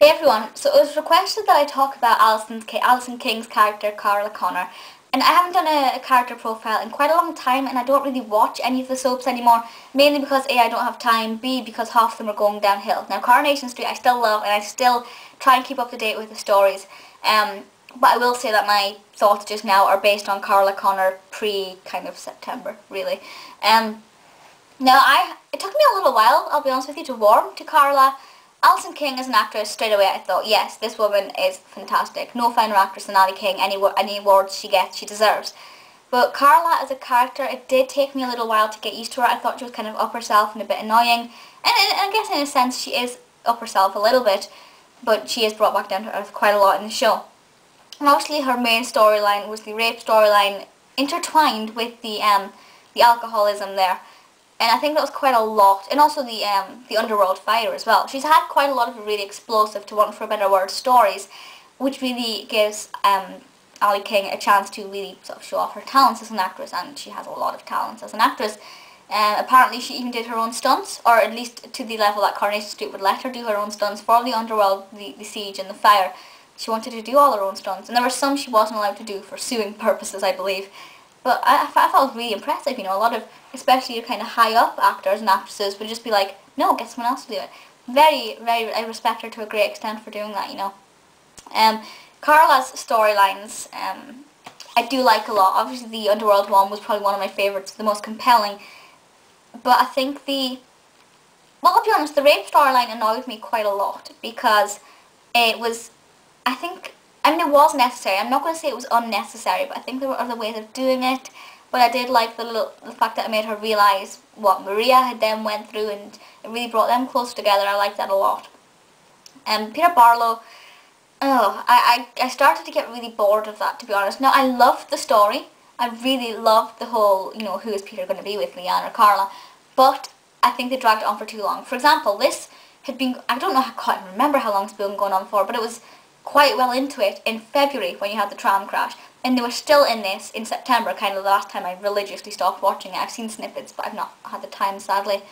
Hey everyone, so it was requested that I talk about Alison King's character, Carla Connor. And I haven't done a character profile in quite a long time, and I don't really watch any of the soaps anymore, mainly because A, I don't have time, B, because half of them are going downhill. Now Coronation Street I still love, and I still try and keep up to date with the stories. But I will say that my thoughts just now are based on Carla Connor kind of September, really. It took me a little while, I'll be honest with you, to warm to Carla. Alison King as an actress, straight away I thought, yes, this woman is fantastic. No finer actress than Ali King. Any awards she gets, she deserves. But Carla as a character, it did take me a little while to get used to her. I thought she was kind of up herself and a bit annoying. And I guess in a sense she is up herself a little bit, but she is brought back down to earth quite a lot in the show. And obviously her main storyline was the rape storyline, intertwined with the alcoholism there. And I think that was quite a lot, and also the Underworld fire as well. She's had quite a lot of really explosive, to want for a better word, stories, which really gives Ali King a chance to really sort of show off her talents as an actress, and she has a lot of talents as an actress. Apparently she even did her own stunts, or at least to the level that Coronation Street would let her do her own stunts for the Underworld, the siege and the fire. She wanted to do all her own stunts, and there were some she wasn't allowed to do for suing purposes, I believe. But I thought it was really impressive, you know, a lot of, especially your kind of high up actors and actresses would just be like, no, get someone else to do it. I respect her to a great extent for doing that, you know. Carla's storylines, I do like a lot. Obviously the Underworld one was probably one of my favourites, the most compelling. But I think well, I'll be honest, the rape storyline annoyed me quite a lot because it was, I mean, it was necessary. I'm not going to say it was unnecessary, but I think there were other ways of doing it. But I did like the fact that it made her realise what Maria had then went through, and it really brought them close together. I liked that a lot. Peter Barlow, I started to get really bored of that, to be honest. Now, I loved the story. I really loved the whole, you know, who is Peter going to be with, Leanne or Carla? But I think they dragged it on for too long. For example, this had been, I can't remember how long it's been going on for, but it was quite well into it in February when you had the tram crash, and they were still in this in September, kind of the last time I religiously stopped watching it. I've seen snippets, but I've not had the time, sadly.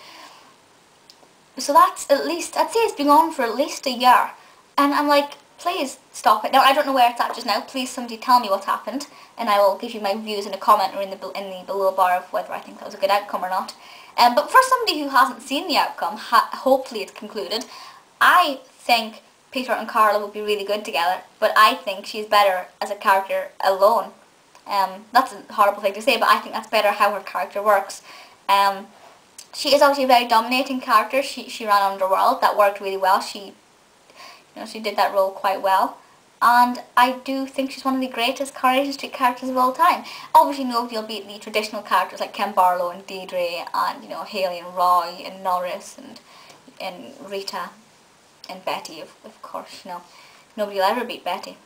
So that's at least, I'd say it's been on for at least a year, and I'm like, please stop it. Now, I don't know where it's at just now. Please somebody tell me what's happened, and I will give you my views in a comment or in the below bar of whether I think that was a good outcome or not. But for somebody who hasn't seen the outcome, hopefully it's concluded, I think Peter and Carla would be really good together, but I think she's better as a character alone. That's a horrible thing to say, but I think that's better how her character works. She is obviously a very dominating character. She ran Underworld. That worked really well. She did that role quite well. And I do think she's one of the greatest Coronation Street characters of all time. Obviously nobody will beat the traditional characters like Ken Barlow and Deirdre and, you know, Haley and Roy and Norris and Rita and Betty, of course, you know. Nobody will ever beat Betty.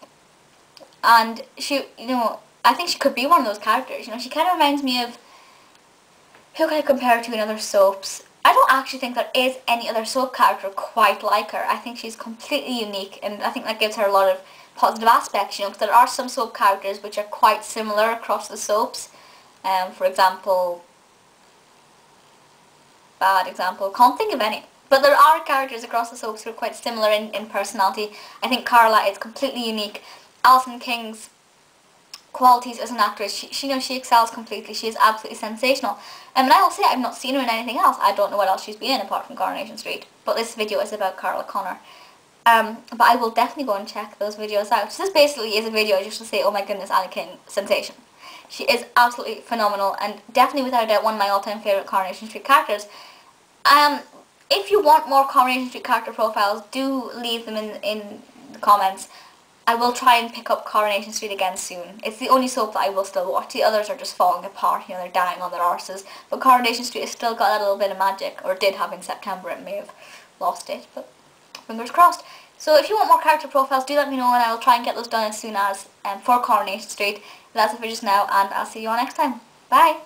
And she, you know, I think she could be one of those characters, you know. She kind of reminds me of, who can I compare her to in other soaps? I don't actually think there is any other soap character quite like her. I think she's completely unique, and I think that gives her a lot of positive aspects, you know, because there are some soap characters which are quite similar across the soaps. For example, bad example, can't think of any. But there are characters across the soaps who are quite similar in personality. I think Carla is completely unique. Alison King's qualities as an actress, she excels completely. She is absolutely sensational. And I will say, I've not seen her in anything else. I don't know what else she's been in apart from Coronation Street. But this video is about Carla Connor. But I will definitely go and check those videos out. So this basically is a video just to say, oh my goodness, Ali King, sensation. She is absolutely phenomenal, and definitely without a doubt one of my all-time favourite Coronation Street characters. If you want more Coronation Street character profiles, do leave them in the comments. I will try and pick up Coronation Street again soon. It's the only soap that I will still watch. The others are just falling apart, you know, they're dying on their arses. But Coronation Street has still got that little bit of magic, or did have in September. It may have lost it, but fingers crossed. So if you want more character profiles, do let me know, and I will try and get those done as soon as for Coronation Street. That's it for just now, and I'll see you all next time. Bye!